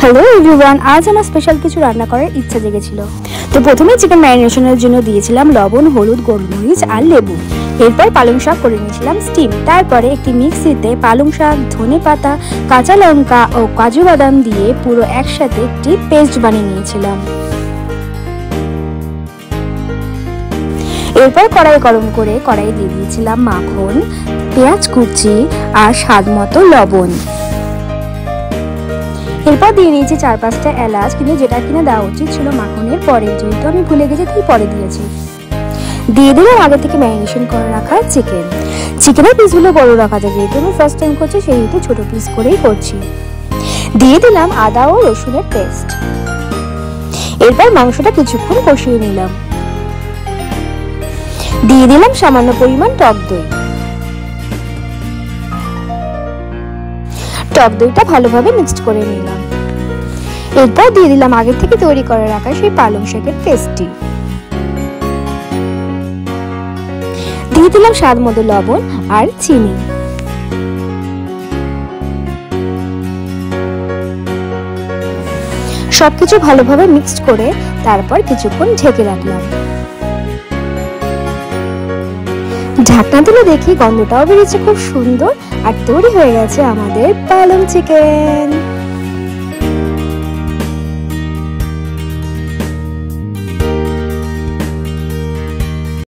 Hello everyone, আজ আমার special কিছু রান্না করার ইচ্ছা জেগেছিল। তো প্রথমে চিকেন ম্যারিনেশনের জন্য দিয়েছিলাম লবণ, হলুদ, গোলমরিচ আর লেবু। এরপর পালং শাক করে নিয়েছিলাম স্টিম। তারপরে একটি মিক্সিতে পালং শাক, ধনেপাতা, কাঁচা লঙ্কা ও কাজু বাদাম দিয়ে পুরো একসাথে একটি পেস্ট বানিয়ে নিয়েছিলাম। এরপর কড়াই গরম করে কড়াই দিয়ে দিয়েছিলাম মাখন, পেঁয়াজ কুচি আর স্বাদ মতো লবণ। এরপর দিয়ে নিয়েছি 4-5টা এলাচ, কিন্তু যেটা কিনা দেওয়া উচিত ছিল মাখনের পরে, যেহেতু আমি ভুলে গেছি তাই পরে দিয়েছি। দিয়ে দিলাম আগে থেকে ম্যারিনেশন করে রাখা চিকেনের পিসগুলো বড় রাখা যায়, যেহেতু আমি ফার্স্ট টাইম করছি সেহেতু ছোট পিস করেই করছি। দিয়ে দিলাম আদা ও রসুনের পেস্ট। এরপর মাংসটা কিছুক্ষণ কষিয়ে নিলাম। দিয়ে দিলাম সামান্য পরিমাণ টক দই। টক দইটা ভালোভাবে মিক্সড করে নিলাম। এরপর দিয়ে দিলাম আগে থেকে তৈরি করে রাখা সেই পালং শাকের পেস্টটি। দিয়ে দিলাম স্বাদ মতো লবণ আর চিনি। সবকিছু ভালোভাবে মিক্সড করে তারপর কিছুক্ষণ ঢেকে রাখলাম। ঢাকনা তুলে দেখি গন্ধটাও বেরিয়েছে খুব সুন্দর, আর তৈরি হয়ে গেছে আমাদের পালং চিকেন।